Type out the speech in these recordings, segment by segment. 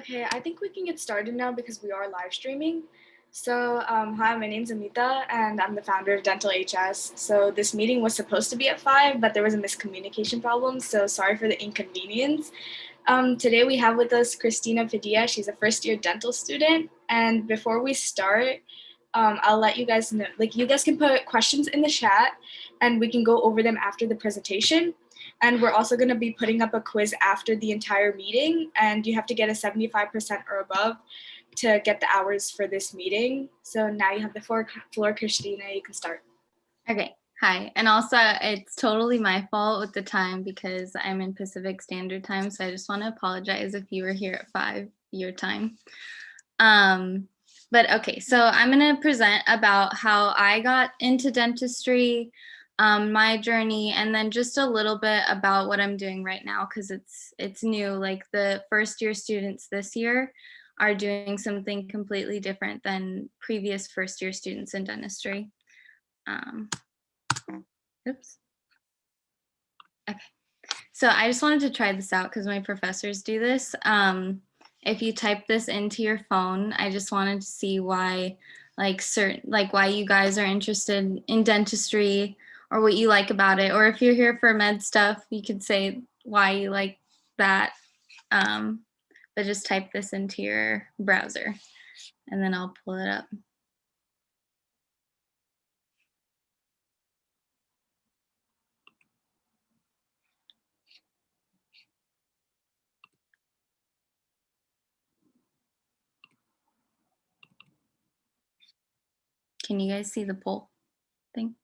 Okay, I think we can get started now because we are live streaming. So, hi, my name's Amita, and I'm the founder of Dental HS. So this meeting was supposed to be at 5, but there was a miscommunication problem, so sorry for the inconvenience. Today we have with us Kristina Padilla. She's a first-year dental student, and before we start, I'll let you guys know, you guys can put questions in the chat, and we can go over them after the presentation. And we're also going to be putting up a quiz after the entire meeting, and you have to get a 75% or above to get the hours for this meeting. So now you have the floor, Kristina, you can start. Okay, hi. And also, it's totally my fault with the time because I'm in Pacific Standard Time, so I just want to apologize if you were here at 5 your time. But okay, so I'm going to present about how I got into dentistry, my journey, and then just a little bit about what I'm doing right now because it's new. Like the first year students this year are doing something completely different than previous first year students in dentistry. Oops. Okay. So I just wanted to try this out because my professors do this. If you type this into your phone, I just wanted to see why, why you guys are interested in dentistry or what you like about it. Or if you're here for med stuff, you could say why you like that. But just type this into your browser and then I'll pull it up. Can you guys see the poll thing?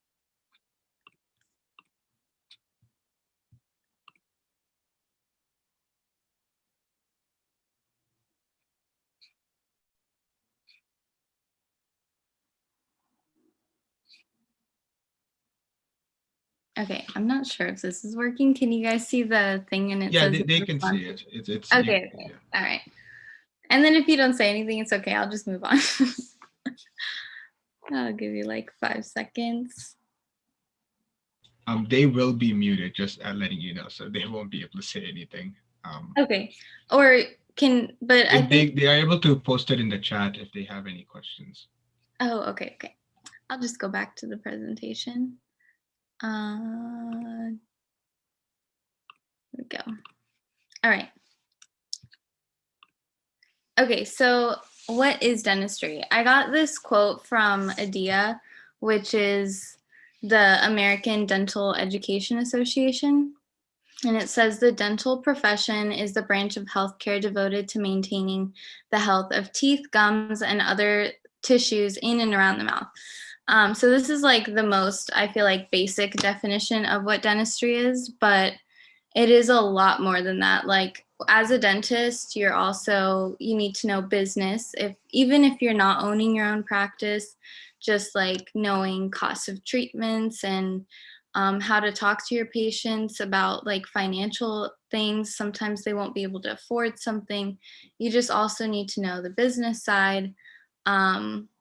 Okay, I'm not sure if this is working. Can you guys see the thing and it says they can see it. It's okay. Yeah. All right. And then if you don't say anything, it's okay. I'll just move on. I'll give you like 5 seconds. They will be muted, just letting you know, so they won't be able to say anything. Okay. Or I think they are able to post it in the chat if they have any questions. Oh, okay. I'll just go back to the presentation. Here we go. All right. Okay, so what is dentistry? I got this quote from Padilla, which is the American Dental Education Association. And it says the dental profession is the branch of healthcare devoted to maintaining the health of teeth, gums, and other tissues in and around the mouth. So this is like the most, I feel like, basic definition of what dentistry is, but it is a lot more than that. Like as a dentist, you need to know business. Even if you're not owning your own practice, just like knowing costs of treatments and how to talk to your patients about like financial things. Sometimes they won't be able to afford something. You just also need to know the business side.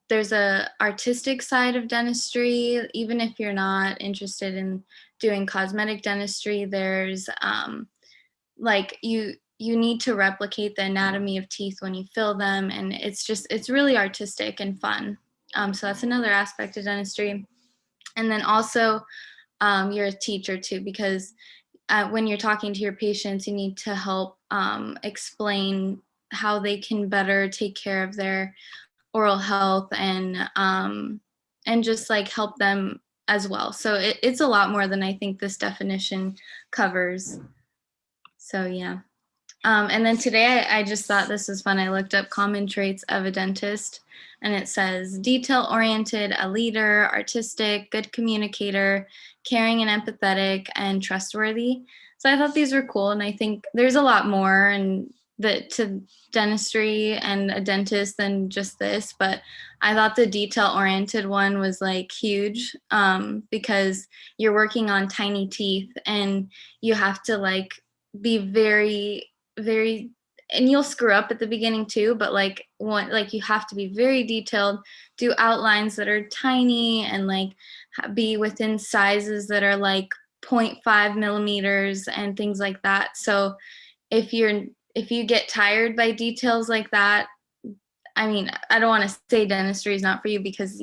There's a artistic side of dentistry. Even if you're not interested in doing cosmetic dentistry, there's you need to replicate the anatomy of teeth when you fill them, and it's really artistic and fun. So that's another aspect of dentistry. And then also you're a teacher too, because when you're talking to your patients, you need to help explain how they can better take care of their oral health and just like help them as well. So it's a lot more than I think this definition covers. So yeah. And then today I just thought this was fun. I looked up common traits of a dentist, and it says detail-oriented, a leader, artistic, good communicator, caring and empathetic, and trustworthy. So I thought these were cool, and I think there's a lot more to dentistry and a dentist than just this, but I thought the detail-oriented one was like huge because you're working on tiny teeth and you have to like be very, and you'll screw up at the beginning too, but you have to be very detailed, do outlines that are tiny and like be within sizes that are like 0.5 millimeters and things like that. So if you're if you get tired by details like that, I mean, I don't want to say dentistry is not for you because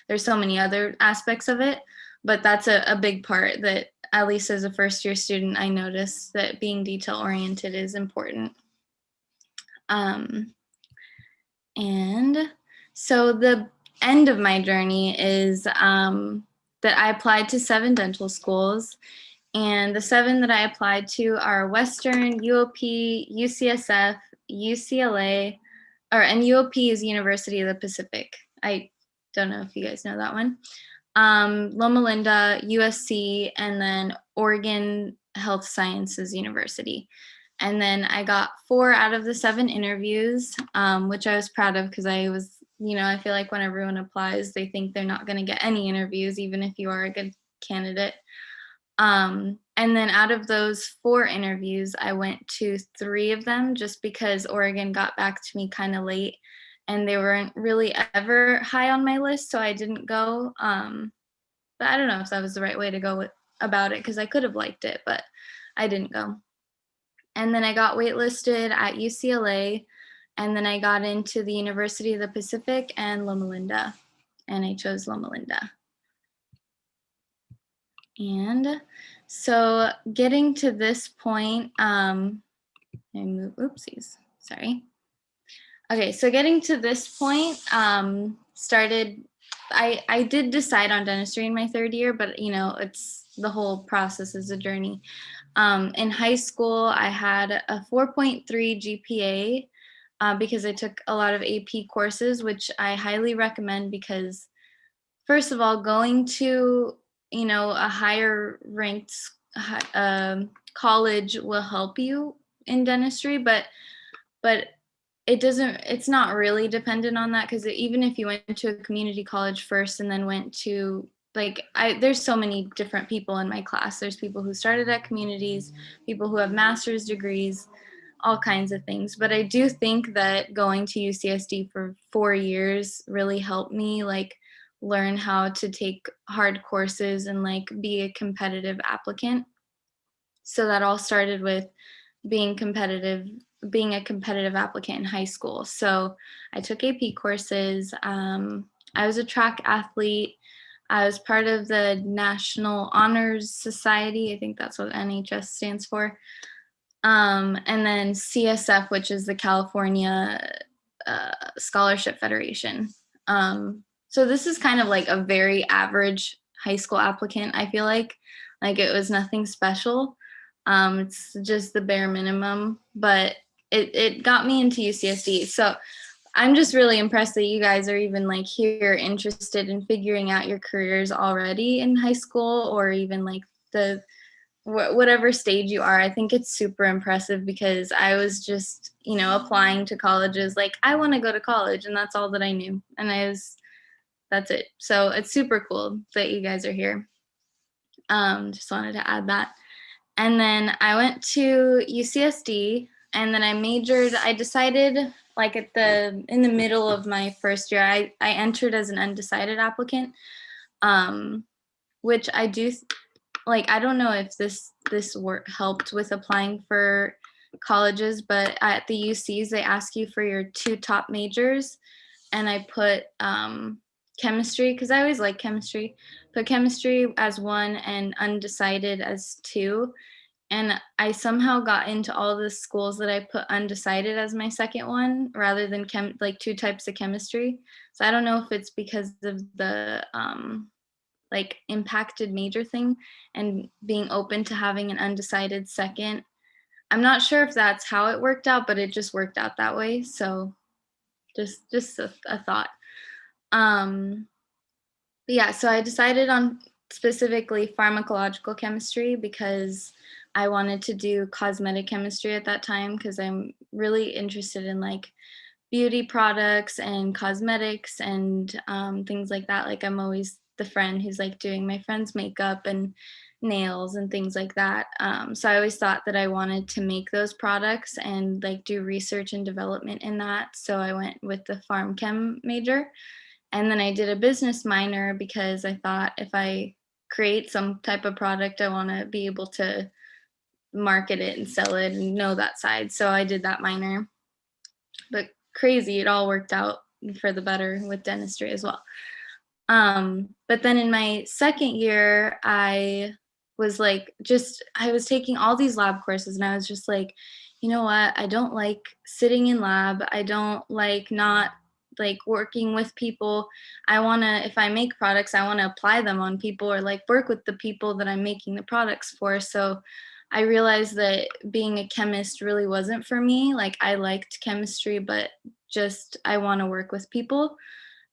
there's so many other aspects of it, but that's a big part that, at least as a first year student, I noticed that being detail oriented is important. And so the end of my journey is that I applied to 7 dental schools, and the 7 that I applied to are Western, UOP, UCSF, UCLA, and UOP is University of the Pacific. I don't know if you guys know that one. Loma Linda, USC, and then Oregon Health Sciences University. And then I got 4 out of the 7 interviews, which I was proud of because I was, I feel like when everyone applies, they think they're not going to get any interviews, even if you are a good candidate. And then out of those 4 interviews, I went to 3 of them just because Oregon got back to me kind of late and they weren't really ever high on my list, so I didn't go. But I don't know if that was the right way to go about it because I could have liked it, but I didn't go. And then I got waitlisted at UCLA, and then I got into the University of the Pacific and Loma Linda, and I chose Loma Linda. And so getting to this point, oopsies, sorry. Okay, so getting to this point, I did decide on dentistry in my 3rd year, but it's the whole process is a journey. In high school, I had a 4.3 GPA because I took a lot of AP courses, which I highly recommend because, first of all, going to a higher ranked college will help you in dentistry, but it's not really dependent on that because even if you went to a community college first and then went to there's so many different people in my class. There's people who started at communities, people who have master's degrees, all kinds of things. But I do think that going to UCSD for 4 years really helped me learn how to take hard courses and be a competitive applicant. So that all started with being a competitive applicant in high school. So I took AP courses. I was a track athlete. I was part of the National Honors Society. I think that's what NHS stands for. And then CSF, which is the California Scholarship Federation. So this is kind of like a very average high school applicant, I feel like it was nothing special. It's just the bare minimum, but it got me into UCSD. So I'm just really impressed that you guys are even here interested in figuring out your careers already in high school, or even whatever stage you are. I think it's super impressive because I was just, applying to colleges I want to go to college, and that's all that I knew. And that's it. So it's super cool that you guys are here. Just wanted to add that. And then I went to UCSD, and then I decided in the middle of my first year, I entered as an undecided applicant, which I do, I don't know if this work helped with applying for colleges, but at the UCs, they ask you for your 2 top majors. And I put chemistry, because I always like chemistry, put chemistry as 1 and undecided as 2. And I somehow got into all the schools that I put undecided as my second one, rather than 2 types of chemistry. So I don't know if it's because of the impacted major thing and being open to having an undecided second. I'm not sure if that's how it worked out, but it just worked out that way. So just a thought. But yeah, so I decided on specifically pharmacological chemistry because I wanted to do cosmetic chemistry at that time, because I'm really interested in beauty products and cosmetics and things like that. I'm always the friend who's doing my friend's makeup and nails and things like that. So I always thought that I wanted to make those products and do research and development in that. So I went with the pharm chem major. And then I did a business minor because I thought if I create some type of product, I want to be able to market it and sell it and know that side. So I did that minor. But crazy, it all worked out for the better with dentistry as well. But then in my second year, I was taking all these lab courses, and I was just like, you know what? I don't like sitting in lab. I don't like not like working with people. If I make products, I want to apply them on people or like work with the people that I'm making the products for. So I realized that being a chemist really wasn't for me. Like I liked chemistry, but just I want to work with people.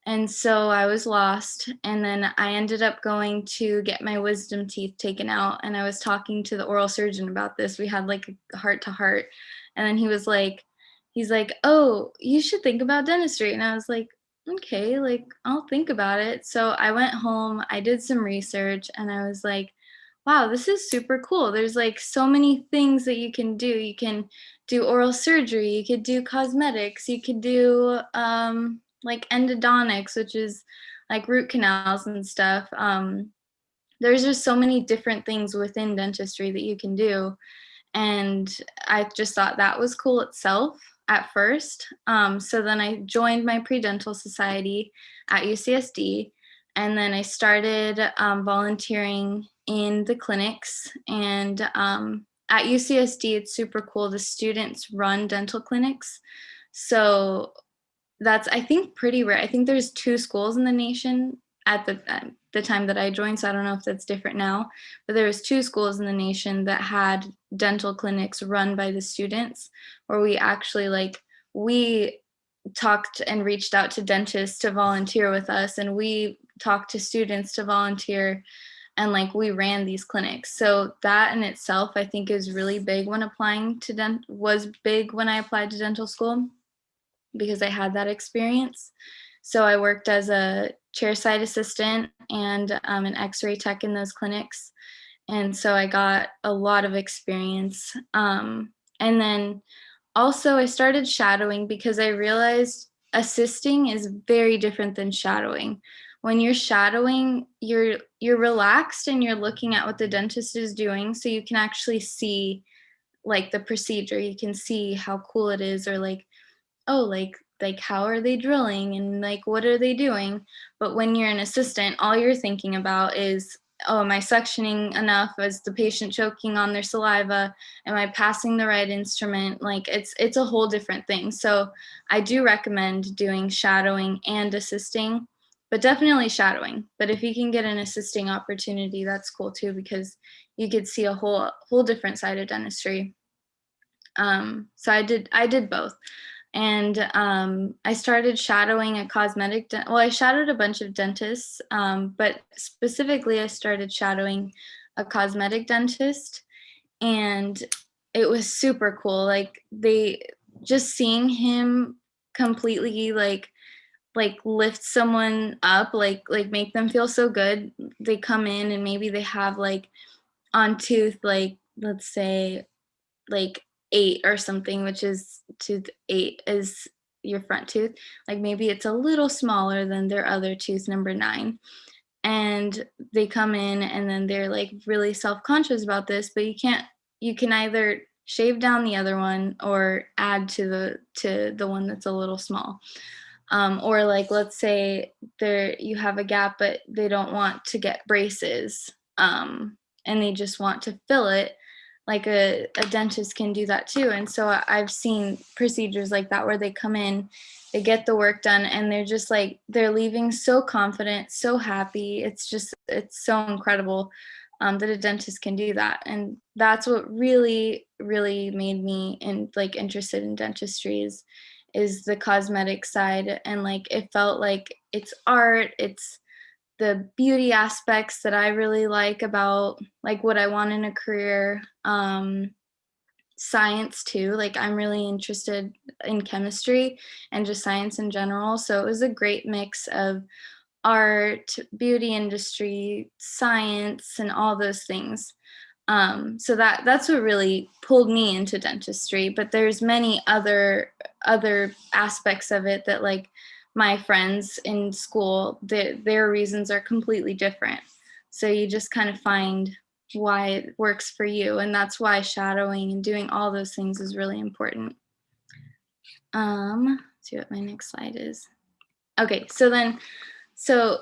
And so I was lost. And then I ended up going to get my wisdom teeth taken out. And I was talking to the oral surgeon about this. We had like a heart to heart. And then he's like, oh, you should think about dentistry. And I was like, okay, like I'll think about it. So I went home, I did some research, and I was like, wow, this is super cool. There's like so many things that you can do. You can do oral surgery, you could do cosmetics, you could do like endodontics, which is like root canals and stuff. There's just so many different things within dentistry that you can do. And I just thought that was cool itself at first. So then I joined my pre-dental society at UCSD, and then I started volunteering in the clinics. And at UCSD, it's super cool. The students run dental clinics. So that's, I think, pretty rare. I think there's 2 schools in the nation at the time that I joined, so I don't know if that's different now, but there was 2 schools in the nation that had dental clinics run by the students, where we talked and reached out to dentists to volunteer with us, and we talked to students to volunteer, and like we ran these clinics. So that in itself, I think, is really big when was big when I applied to dental school, because I had that experience. So I worked as a chairside assistant and an x-ray tech in those clinics. And so I got a lot of experience. And then also I started shadowing, because I realized assisting is very different than shadowing. When you're shadowing, you're relaxed and you're looking at what the dentist is doing, so you can actually see like the procedure. You can see how cool it is, or like, oh, like how are they drilling, and like what are they doing. But when you're an assistant, all you're thinking about is, oh, am I suctioning enough? Is the patient choking on their saliva? Am I passing the right instrument? Like it's a whole different thing. So I do recommend doing shadowing and assisting, but definitely shadowing. But if you can get an assisting opportunity, that's cool too, because you could see a whole different side of dentistry. So I did both. And I started shadowing a I shadowed a bunch of dentists, but specifically I started shadowing a cosmetic dentist, and it was super cool. Like just seeing him completely like lift someone up, like make them feel so good. They come in and maybe they have like on tooth, like let's say like 8 or something, which is tooth 8 is your front tooth. Like maybe it's a little smaller than their other tooth, number 9. And they come in and then they're like really self-conscious about this, but you can either shave down the other one or add to the one that's a little small. Or like, let's say you have a gap, but they don't want to get braces, and they just want to fill it. Like a dentist can do that too. And so I've seen procedures like that where they come in, they get the work done, and they're just like, they're leaving so confident, so happy. It's so incredible that a dentist can do that. And that's what really, really made me interested in dentistry is the cosmetic side. And like, it felt like it's art, it's the beauty aspects that I really like about like what I want in a career. Science too, like I'm really interested in chemistry and just science in general. So it was a great mix of art, beauty industry, science, and all those things. So that's what really pulled me into dentistry. But there's many other aspects of it that like my friends in school, their reasons are completely different. So you just kind of find why it works for you. And that's why shadowing and doing all those things is really important. Let's see what my next slide is. Okay, so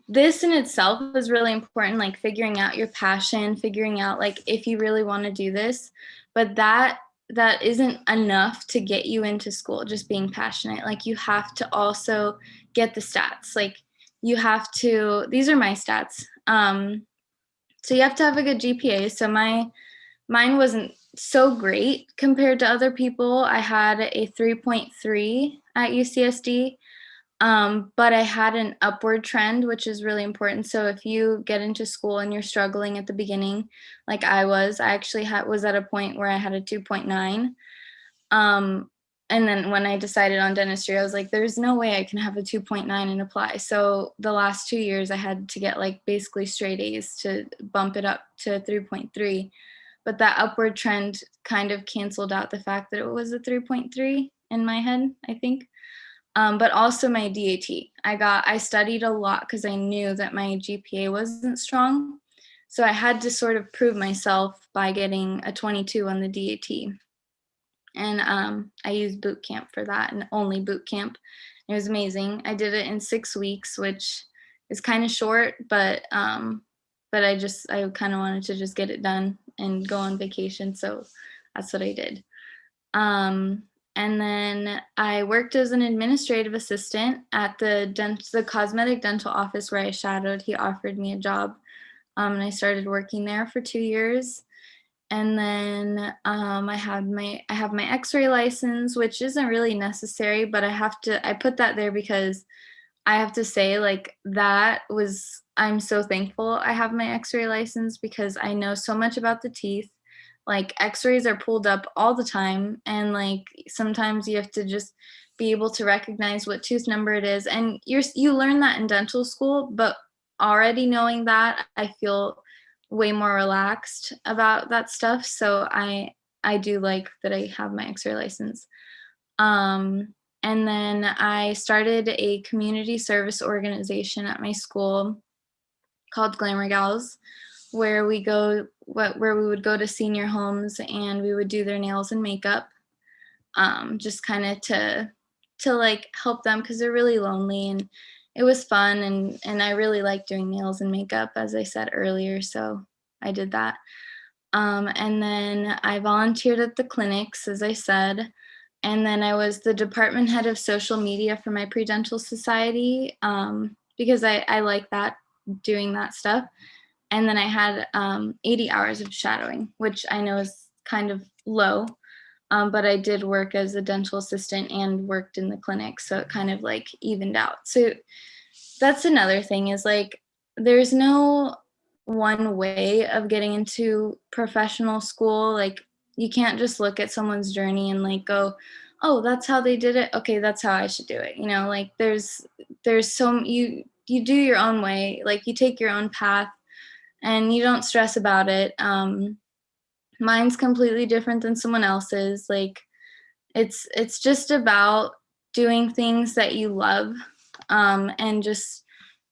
this in itself is really important, like figuring out your passion, figuring out like if you really want to do this, but that isn't enough to get you into school, just being passionate. Like you have to also get the stats. Like you have to, these are my stats. So you have to have a good GPA. So mine wasn't so great compared to other people. I had a 3.3 at UCSD. But I had an upward trend, which is really important. So if you get into school and you're struggling at the beginning, like I actually was at a point where I had a 2.9. And then when I decided on dentistry, I was like, there's no way I can have a 2.9 and apply. So the last 2 years I had to get like basically straight A's to bump it up to 3.3. But that upward trend kind of canceled out the fact that it was a 3.3 in my head, I think. But also my DAT. I studied a lot because I knew that my GPA wasn't strong. So I had to sort of prove myself by getting a 22 on the DAT. And I used boot camp for that, and only boot camp. It was amazing. I did it in 6 weeks, which is kind of short, but I kind of wanted to just get it done and go on vacation. So that's what I did. And then I worked as an administrative assistant at the cosmetic dental office where I shadowed. He offered me a job, and I started working there for 2 years. And then I have my X-ray license, which isn't really necessary, but I put that there because I have to say, like, I'm so thankful I have my X-ray license because I know so much about the teeth. Like X-rays are pulled up all the time, and like sometimes you have to just be able to recognize what tooth number it is. And you learn that in dental school, but already knowing that, I feel way more relaxed about that stuff. So I do like that I have my X-ray license. And then I started a community service organization at my school called Glamour Gals, where we would go to senior homes and we would do their nails and makeup, just kind of to like help them because they're really lonely, and it was fun, and I really like doing nails and makeup, as I said earlier, so I did that. And then I volunteered at the clinics, as I said, and then I was the department head of social media for my pre-dental society, because I like that, doing that stuff. And then I had 80 hours of shadowing, which I know is kind of low, but I did work as a dental assistant and worked in the clinic, so it kind of like evened out. So that's another thing, is like there's no one way of getting into professional school. Like you can't just look at someone's journey and like go, oh, that's how they did it, okay, that's how I should do it. Like there's you do your own way, like you take your own path and you don't stress about it. Mine's completely different than someone else's. Like it's just about doing things that you love, and just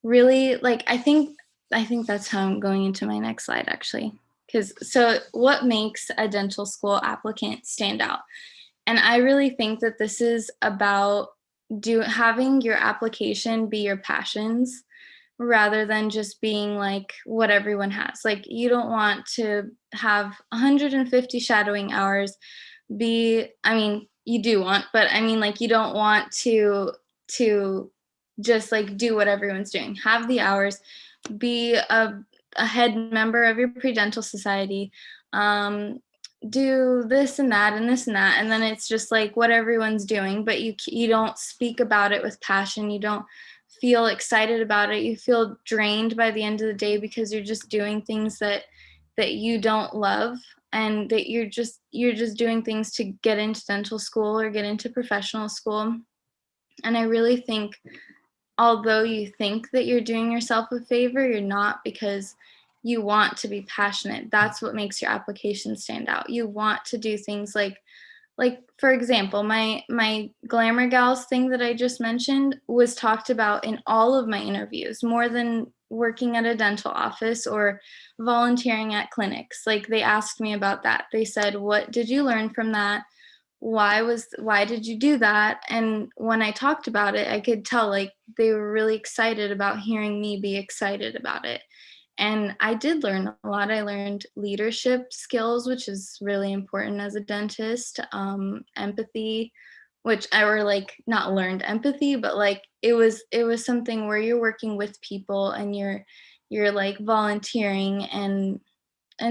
really like I think that's how I'm going into my next slide, actually. So what makes a dental school applicant stand out? And I really think that this is about having your application be your passions, rather than just being like what everyone has. Like you don't want to have 150 shadowing hours, you do want, but I mean like you don't want to just like do what everyone's doing. Have the hours, be a head member of your pre-dental society, do this and that and this and that, and then it's just like what everyone's doing, but you don't speak about it with passion. You don't feel excited about it. You feel drained by the end of the day because you're just doing things that you don't love, and that you're just doing things to get into dental school or get into professional school. And I really think, although you think that you're doing yourself a favor, you're not, because you want to be passionate. That's what makes your application stand out. You want to do things like for example, my Glamour Gals thing that I just mentioned was talked about in all of my interviews, more than working at a dental office or volunteering at clinics. Like they asked me about that. They said, "What did you learn from that? Why did you do that?" And when I talked about it, I could tell like they were really excited about hearing me be excited about it. And I did learn a lot. I learned leadership skills, which is really important as a dentist, empathy, which I were like not learned empathy, but like it was something where you're working with people and you're like volunteering and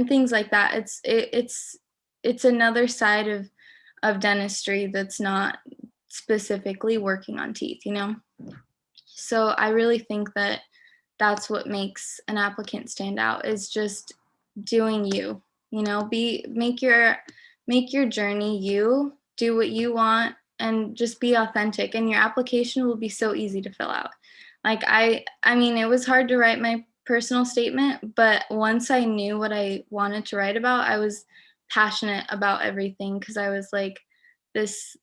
things like that. It's another side of dentistry that's not specifically working on teeth, you know? So I really think that that's what makes an applicant stand out is just doing you, you know, make your journey you, do what you want and just be authentic and your application will be so easy to fill out. Like I mean, it was hard to write my personal statement, but once I knew what I wanted to write about, I was passionate about everything because I was like this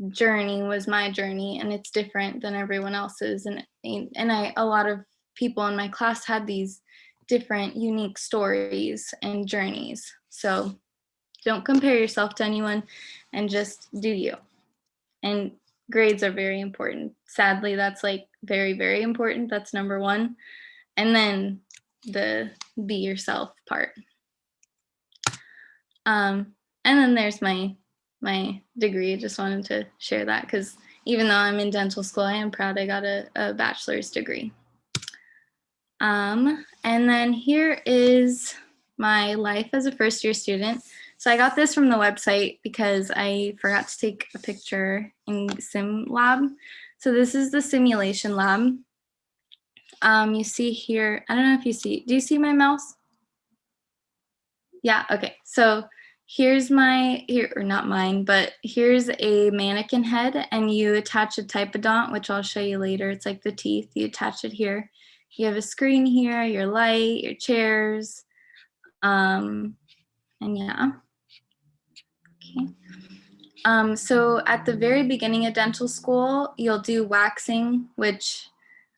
journey was my journey and it's different than everyone else's and a lot of people in my class had these different unique stories and journeys. So don't compare yourself to anyone and just do you. And grades are very important. Sadly, that's like very, very important. That's number one. And then the be yourself part. And then there's my degree. Just wanted to share that because even though I'm in dental school, I am proud I got a bachelor's degree. And then here is my life as a first year student. So I got this from the website because I forgot to take a picture in Sim Lab. So this is the simulation lab. You see here, I don't know if you see, do you see my mouse? Yeah, okay. So here's or not mine, but here's a mannequin head and you attach a typodont, which I'll show you later. It's like the teeth, you attach it here. You have a screen here, your light, your chairs, and yeah. Okay. So at the very beginning of dental school, you'll do waxing, which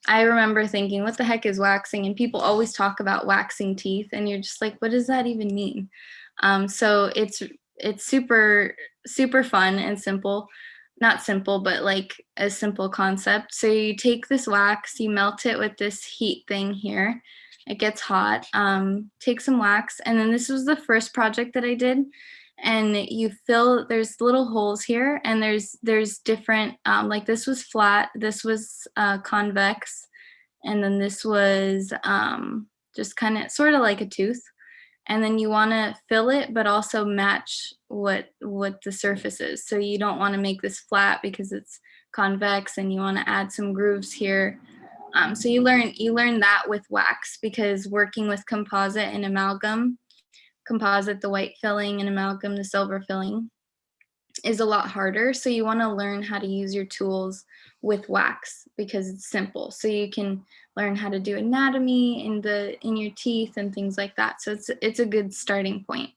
I remember thinking, what the heck is waxing? And people always talk about waxing teeth, and you're just like, what does that even mean? So it's super, super fun and simple. Not simple, but like a simple concept. So you take this wax, you melt it with this heat thing here. It gets hot. Take some wax, and then this was the first project that I did. And you fill, there's little holes here, and there's different, like this was flat, this was convex, and then this was just kind of sort of like a tooth. And then you want to fill it, but also match what the surface is. So you don't want to make this flat because it's convex, and you want to add some grooves here. So you learn that with wax because working with composite and amalgam, composite, the white filling, and amalgam, the silver filling, is a lot harder. So you want to learn how to use your tools with wax because it's simple. So you can learn how to do anatomy in your teeth and things like that. So it's a good starting point.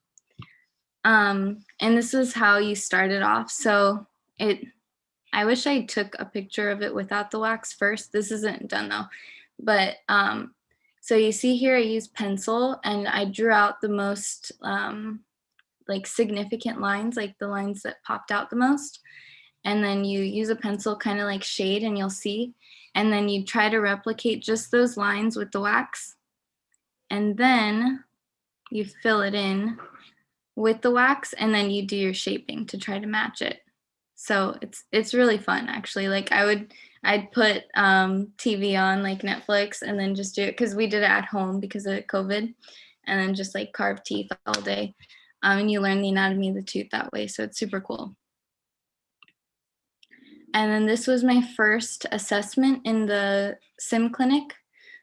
And this is how you started off. So I wish I took a picture of it without the wax first. This isn't done though. But so you see here I used pencil and I drew out the most like significant lines, like the lines that popped out the most. And then you use a pencil kind of like shade and you'll see. And then you try to replicate just those lines with the wax. And then you fill it in with the wax and then you do your shaping to try to match it. So it's really fun actually. Like I'd put TV on like Netflix and then just do it because we did it at home because of COVID, and then just like carve teeth all day. And you learn the anatomy of the tooth that way. So it's super cool. And then this was my first assessment in the sim clinic.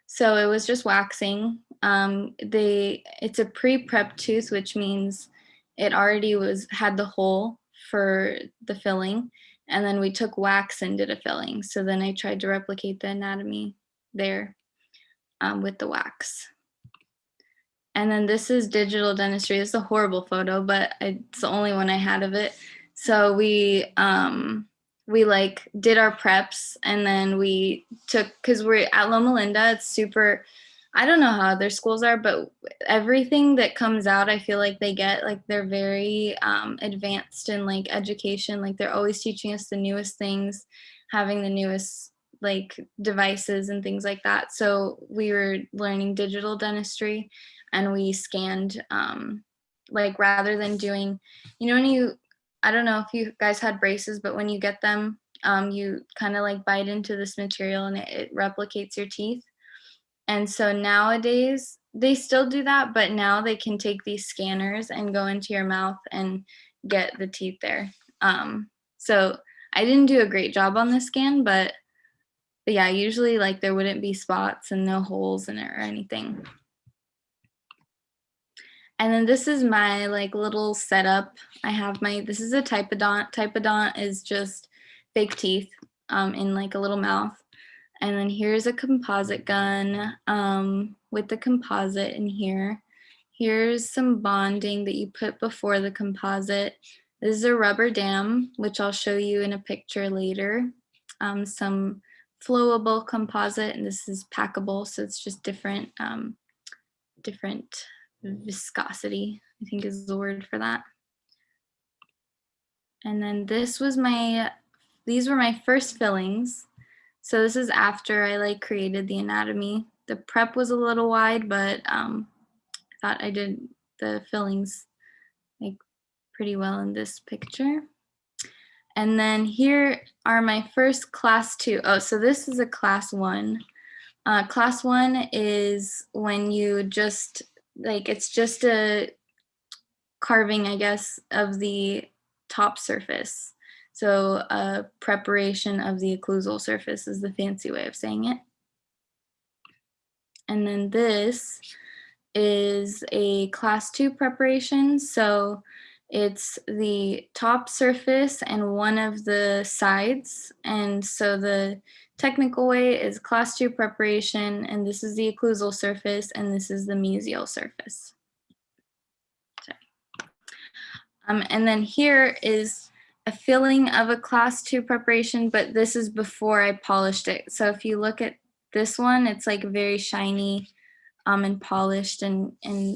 So it was just waxing. It's a pre-prep tooth, which means it already had the hole for the filling. And then we took wax and did a filling. So then I tried to replicate the anatomy there with the wax. And then this is digital dentistry. It's a horrible photo, but it's the only one I had of it. So we we like did our preps, and then we took, because we're at Loma Linda, it's super, I don't know how other schools are, but everything that comes out, I feel like they get, like they're very advanced in like education. Like they're always teaching us the newest things, having the newest like devices and things like that. So we were learning digital dentistry, and we scanned like, rather than doing, when you, I don't know if you guys had braces, but when you get them, you kind of like bite into this material, and it replicates your teeth. And so nowadays they still do that, but now they can take these scanners and go into your mouth and get the teeth there. So I didn't do a great job on the scan, but yeah, usually like there wouldn't be spots and no holes in it or anything. And then this is my like little setup. I have this is a typodont. Typodont is just fake teeth in like a little mouth. And then here's a composite gun with the composite in here. Here's some bonding that you put before the composite. This is a rubber dam, which I'll show you in a picture later. Some flowable composite, and this is packable, so it's just different viscosity, I think is the word for that. And then these were my first fillings. So this is after I like created the anatomy. The prep was a little wide, but I thought I did the fillings like pretty well in this picture. And then here are my first class 2. Oh, so this is a class 1. Class 1 is when you just like, it's just a carving, I guess, of the top surface. So a preparation of the occlusal surface is the fancy way of saying it. And then this is a class 2 preparation. So it's the top surface and one of the sides. And so the technical way is class 2 preparation, and this is the occlusal surface, and this is the mesial surface. And then here is a filling of a class 2 preparation, but this is before I polished it. So if you look at this one, it's like very shiny and polished, and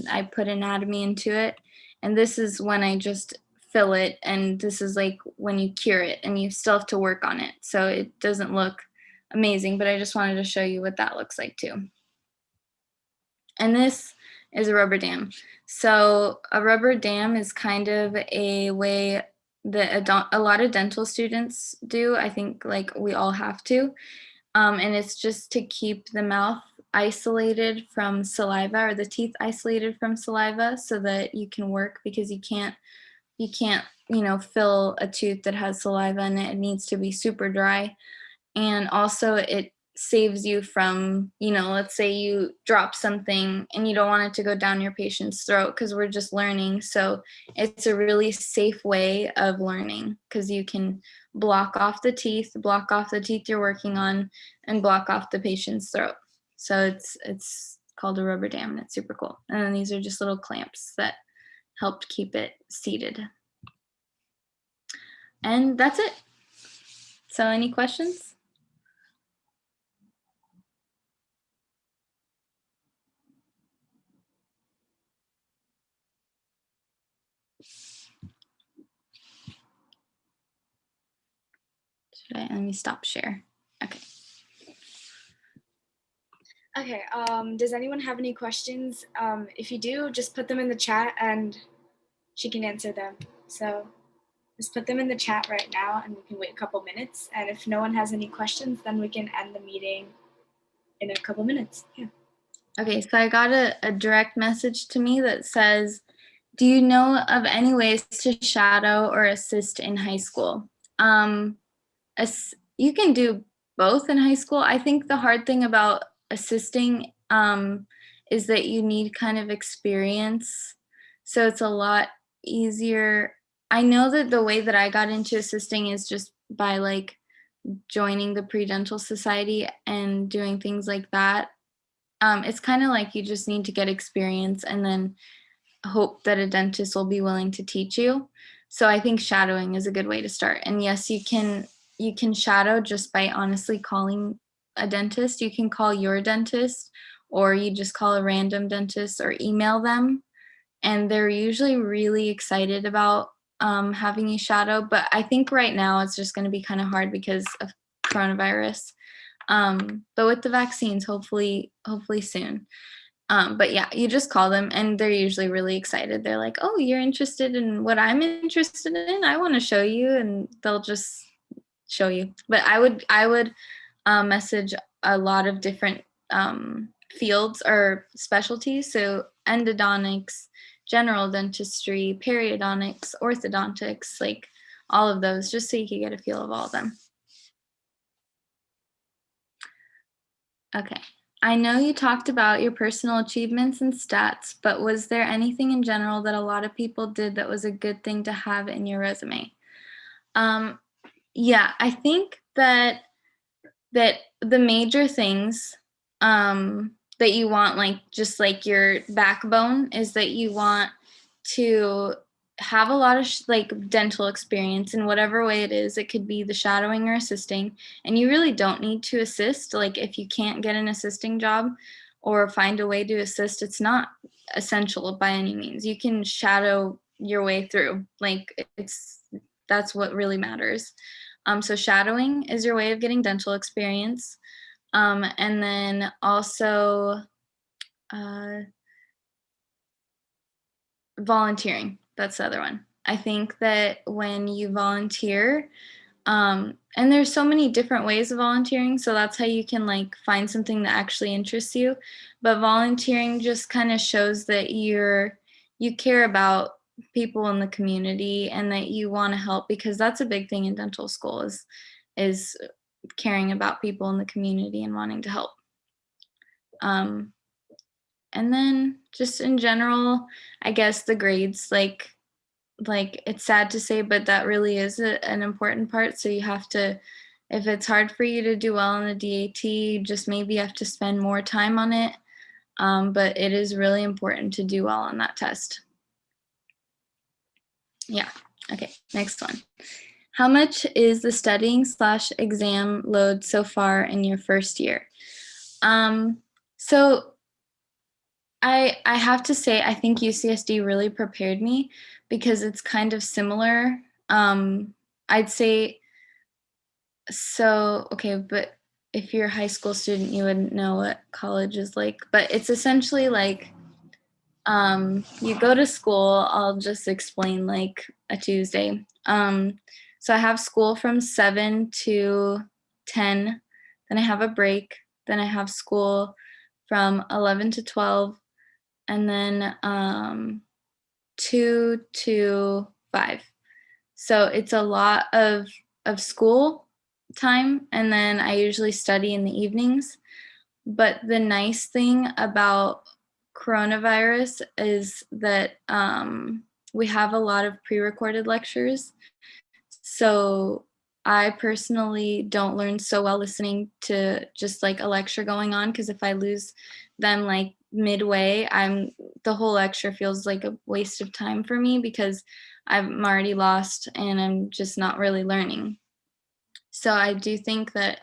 I put anatomy into it. And this is when I just fill it, and this is like when you cure it, and you still have to work on it. So it doesn't look amazing, but I just wanted to show you what that looks like too. And this is a rubber dam. So a rubber dam is kind of a way that a lot of dental students do. I think like we all have to. And it's just to keep the mouth isolated from saliva, or the teeth isolated from saliva, so that you can work, because you can't, fill a tooth that has saliva in it. It needs to be super dry. And also it saves you from, let's say you drop something and you don't want it to go down your patient's throat, because we're just learning. So it's a really safe way of learning, because you can block off the teeth you're working on, and block off the patient's throat. So it's called a rubber dam, and it's super cool. And then these are just little clamps that helped keep it seated. And that's it. So any questions? Let me stop share. Okay. Okay, does anyone have any questions? If you do, just put them in the chat and she can answer them. So just put them in the chat right now, and we can wait a couple minutes. And if no one has any questions, then we can end the meeting in a couple minutes. Yeah. Okay, so I got a direct message to me that says, do you know of any ways to shadow or assist in high school? You can do both in high school. I think the hard thing about assisting is that you need kind of experience. So it's a lot easier. I know that the way that I got into assisting is just by like joining the pre-dental society and doing things like that. It's kind of like you just need to get experience and then hope that a dentist will be willing to teach you. So I think shadowing is a good way to start. And yes, you can you can shadow just by honestly calling a dentist. You can call your dentist, or you just call a random dentist or email them. And they're usually really excited about having you shadow. But I think right now it's just going to be kind of hard because of coronavirus. But with the vaccines, hopefully soon. But yeah, you just call them and they're usually really excited. They're like, oh, you're interested in what I'm interested in? I want to show you. And they'll just show you. But I would message a lot of different fields or specialties. So endodontics, general dentistry, periodontics, orthodontics, like all of those, just so you can get a feel of all of them. Okay. I know you talked about your personal achievements and stats, but was there anything in general that a lot of people did that was a good thing to have in your resume? Yeah, I think that the major things that you want, like just like your backbone, is that you want to have a lot of like dental experience in whatever way it is. It could be the shadowing or assisting, and you really don't need to assist. Like if you can't get an assisting job or find a way to assist, it's not essential by any means. You can shadow your way through. Like that's what really matters. So shadowing is your way of getting dental experience. And then also volunteering. That's the other one. I think that when you volunteer, and there's so many different ways of volunteering, so that's how you can like find something that actually interests you. But volunteering just kind of shows that you care about people in the community and that you want to help, because that's a big thing in dental school is caring about people in the community and wanting to help. And then just in general, I guess the grades, like it's sad to say, but that really is an important part. So you have to, if it's hard for you to do well on the DAT, just maybe you have to spend more time on it. But it is really important to do well on that test. Yeah. Okay. Next one. How much is the studying/exam load so far in your first year? So I have to say, I think UCSD really prepared me because it's kind of similar. I'd say, so, okay, but if you're a high school student, you wouldn't know what college is like, but it's essentially like, you go to school. I'll just explain like a Tuesday. So I have school from 7 to 10, then I have a break, then I have school from 11 to 12, and then 2 to 5. So it's a lot of school time, and then I usually study in the evenings. But the nice thing about coronavirus is that we have a lot of pre-recorded lectures. So I personally don't learn so well listening to just like a lecture going on, because if I lose them like midway, the whole lecture feels like a waste of time for me because I'm already lost and I'm just not really learning. So I do think that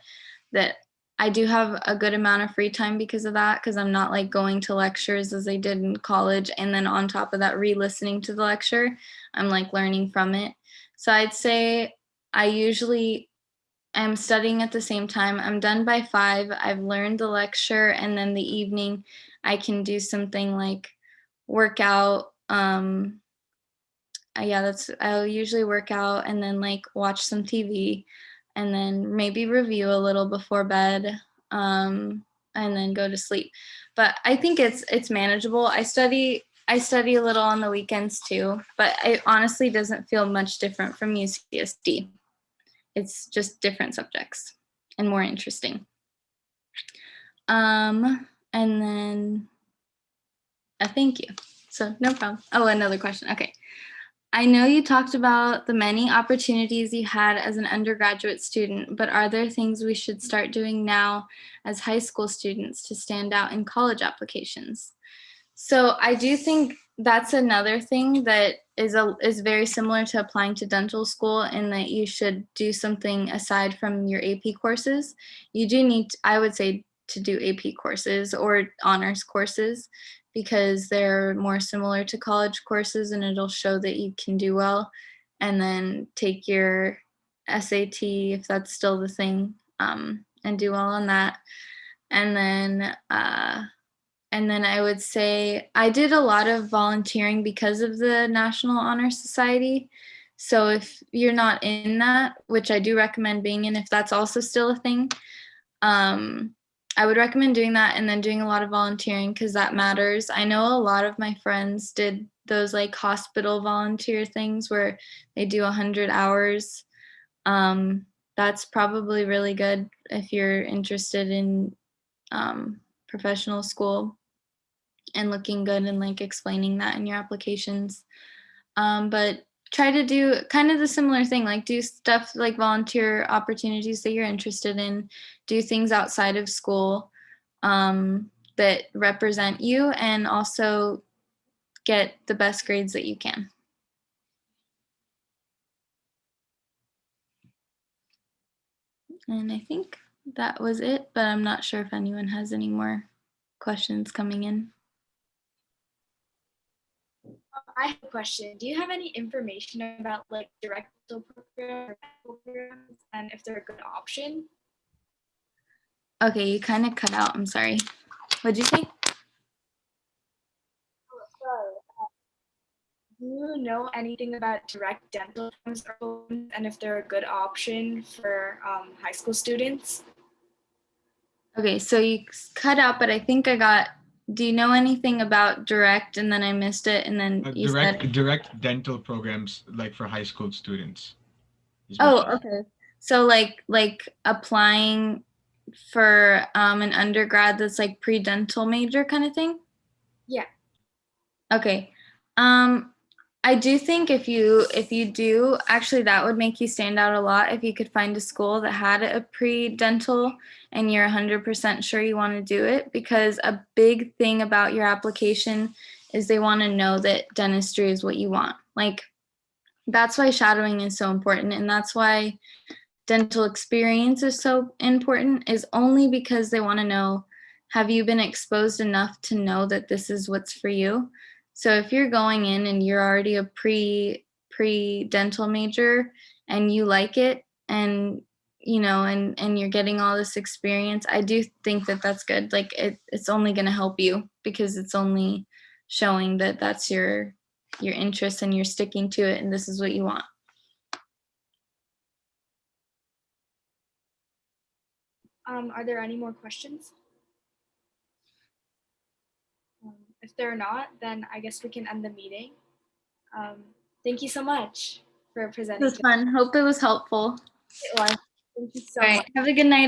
I do have a good amount of free time because of that, because I'm not like going to lectures as I did in college, and then on top of that re-listening to the lecture, I'm like learning from it. So I'd say I usually am studying at the same time. I'm done by 5. I've learned the lecture, and then the evening I can do something like workout. Yeah, I'll usually work out and then like watch some TV and then maybe review a little before bed, and then go to sleep. But I think it's manageable. I study a little on the weekends too, but it honestly doesn't feel much different from UCSD. It's just different subjects and more interesting. And then thank you. So no problem. Oh, another question. Okay. I know you talked about the many opportunities you had as an undergraduate student, but are there things we should start doing now as high school students to stand out in college applications? So I do think that's another thing that is very similar to applying to dental school, in that you should do something aside from your AP courses. You do need, I would say, to do AP courses or honors courses, because they're more similar to college courses and it'll show that you can do well. And then take your SAT, if that's still the thing, and do well on that. And then I would say I did a lot of volunteering because of the National Honor Society. So if you're not in that, which I do recommend being in, if that's also still a thing, I would recommend doing that, and then doing a lot of volunteering, because that matters. I know a lot of my friends did those like hospital volunteer things where they do 100 hours. That's probably really good if you're interested in professional school and looking good and like explaining that in your applications. But try to do kind of the similar thing, like do stuff like volunteer opportunities that you're interested in, do things outside of school that represent you, and also get the best grades that you can. And I think that was it, but I'm not sure if anyone has any more questions coming in. I have a question. Do you have any information about like direct programs and if they're a good option? Okay, you kind of cut out. I'm sorry. What'd you say? Do you know anything about direct dental programs and if they're a good option for high school students? Okay, so you cut out, but I think I got, do you know anything about direct? And then I missed it, and then you said direct dental programs like for high school students. Oh, okay. So like applying for an undergrad that's like pre-dental major kind of thing? Yeah. Okay. I do think if you do, actually that would make you stand out a lot if you could find a school that had a pre-dental and you're 100% sure you want to do it, because a big thing about your application is they want to know that dentistry is what you want. Like, that's why shadowing is so important, and that's why dental experience is so important, is only because they want to know, have you been exposed enough to know that this is what's for you? So if you're going in and you're already a pre dental major and you like it, and you know, and you're getting all this experience, I do think that that's good. Like it's only going to help you, because it's only showing that that's your interest and you're sticking to it and this is what you want. Are there any more questions? If there are not, then I guess we can end the meeting. Thank you so much for presenting. It was fun. Hope it was helpful. It was. Thank you so All right. much. Have a good night.